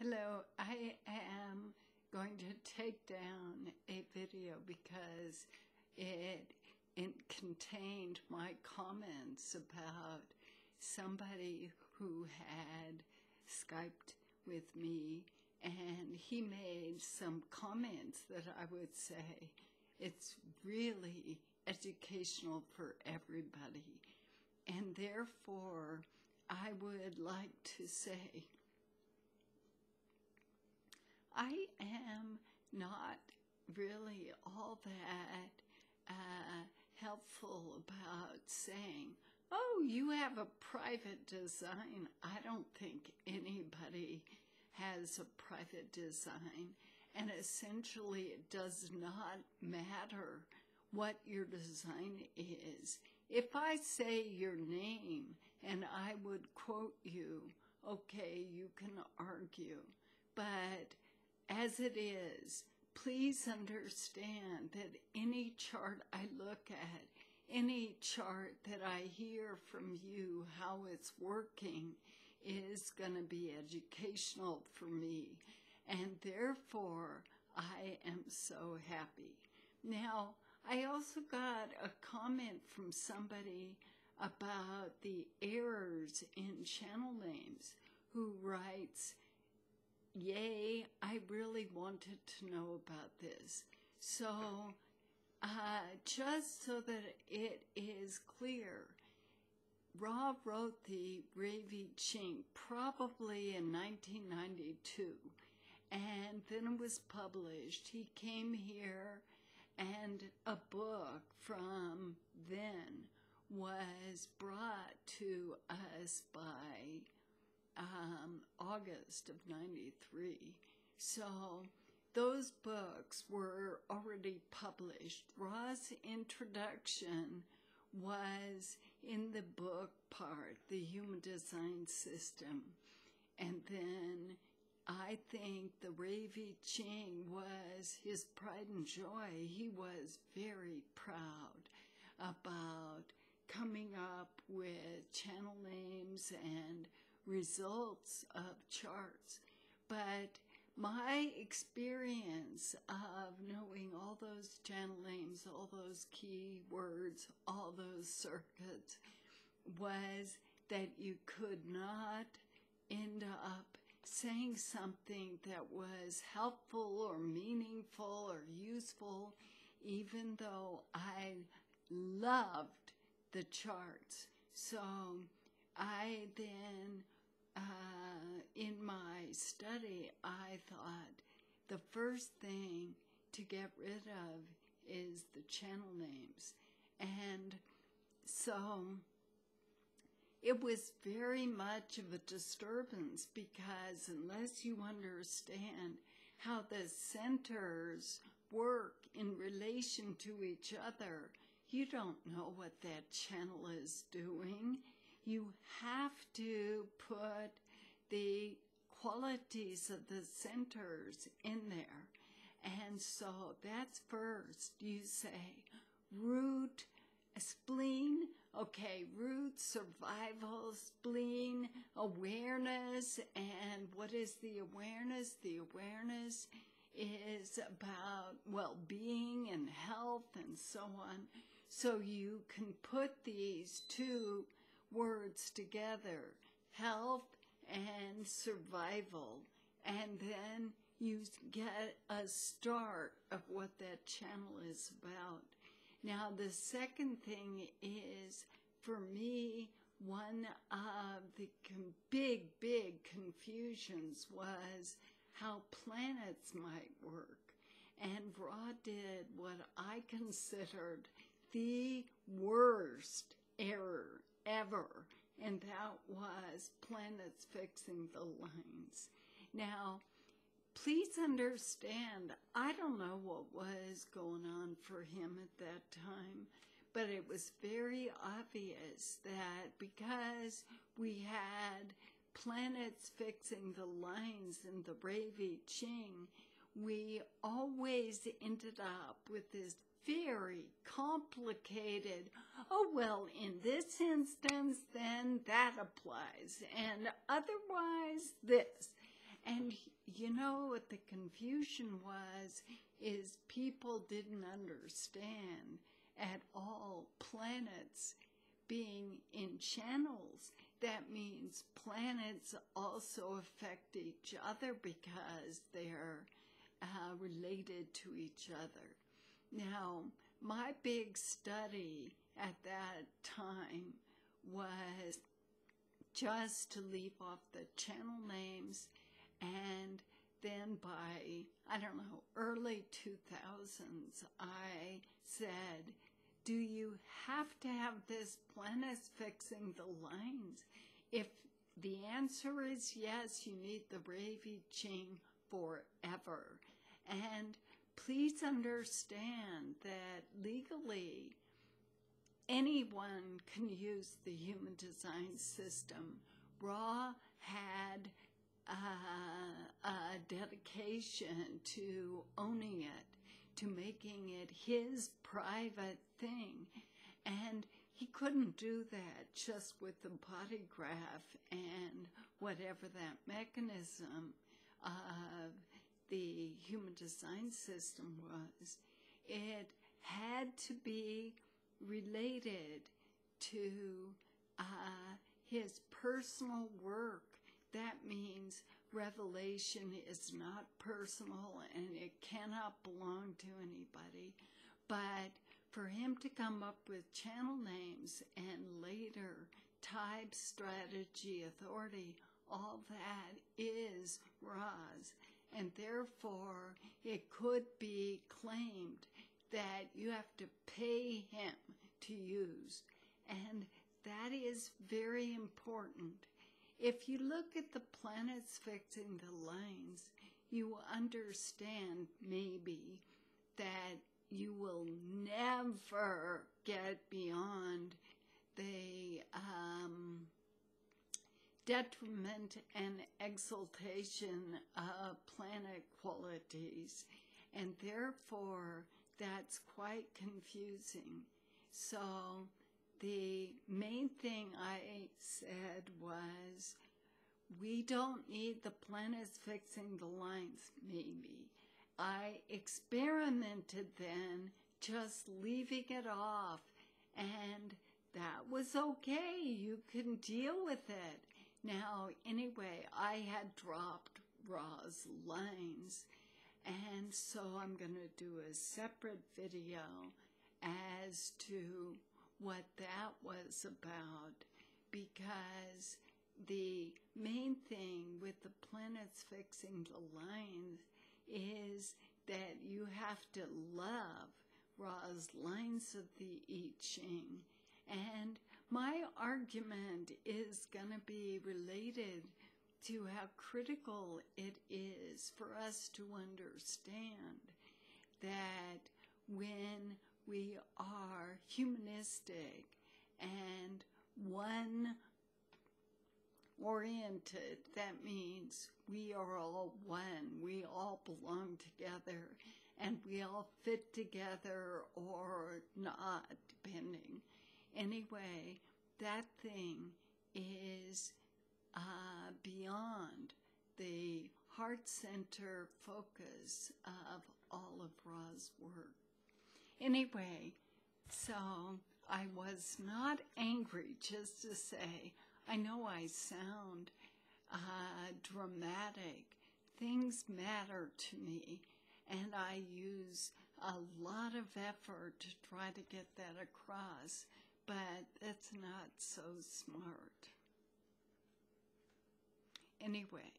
Hello, I am going to take down a video because it contained my comments about somebody who had Skyped with me, and he made some comments that I would say it's really educational for everybody. And therefore, I would like to say, I am not really all that helpful about saying, oh, you have a private design. I don't think anybody has a private design. And essentially, it does not matter what your design is. If I say your name and I would quote you, okay, you can argue. But as it is, please understand that any chart I look at, any chart that I hear from you, how it's working, is going to be educational for me. And therefore, I am so happy. Now, I also got a comment from somebody about the errors in channel names who writes, yay, I really wanted to know about this. So, just so that it is clear, Ra wrote the Ravi Ching probably in 1992, and then it was published. He came here, and a book from then was brought to us by August of 93. So those books were already published. Ra's introduction was in the book part, The Human Design System. And then I think the Ravi Ching was his pride and joy. He was very proud about coming up with channel names and results of charts. But my experience of knowing all those channel names, all those keywords, all those circuits, was that you could not end up saying something that was helpful or meaningful or useful, even though I loved the charts. So I then, in my study, I thought the first thing to get rid of is the channel names. And so it was very much of a disturbance, because unless you understand how the centers work in relation to each other, you don't know what that channel is doing. You have to put the qualities of the centers in there. And so that's first. You say root, spleen, okay, root, survival, spleen, awareness. And what is the awareness? The awareness is about well-being and health and so on. So you can put these two words together, health and survival, and then you get a start of what that channel is about. Now, the second thing is, for me, one of the big confusions was how planets might work. And Ra did what I considered the worst error ever, and that was planets fixing the lines. Now, please understand, I don't know what was going on for him at that time, but it was very obvious that because we had planets fixing the lines in the Ravi Ching, we always ended up with this very complicated, oh, well, in this instance, then that applies, and otherwise this. And know what the confusion was, is people didn't understand at all planets being in channels. That means planets also affect each other because they're related to each other. Now, my big study at that time was just to leave off the channel names, and then by, I don't know, early 2000s, I said, do you have to have this planets fixing the lines? If the answer is yes, you need the Rave I Ching forever. And please understand that legally, anyone can use the human design system. Ra had a dedication to owning it, to making it his private thing. And he couldn't do that just with the body graph and whatever that mechanism of the human design system was. It had to be related to his personal work. That means revelation is not personal and it cannot belong to anybody. But for him to come up with channel names and later type, strategy, authority, all that is Ra's. And therefore, it could be claimed that you have to pay him to use. And that is very important. If you look at the planets fixing the lines, you understand maybe that you will never get beyond the detriment and exaltation of planet qualities, and therefore that's quite confusing. So the main thing I said was, we don't need the planets fixing the lines, maybe. I experimented then, just leaving it off, and that was okay. You can deal with it. Now, anyway, I had dropped Ra's lines, and so I'm going to do a separate video as to what that was about, because the main thing with the planets fixing the lines is that you have to love Ra's lines of the I Ching. And my argument is going to be related to how critical it is for us to understand that when we are humanistic and one oriented, that means we are all one. We all belong together and we all fit together or not, depending. Anyway, that thing is beyond the heart center focus of all of Ra's work. Anyway, so I was not angry, just to say, I know I sound dramatic. Things matter to me, and I use a lot of effort to try to get that across, but that's not so smart. Anyway.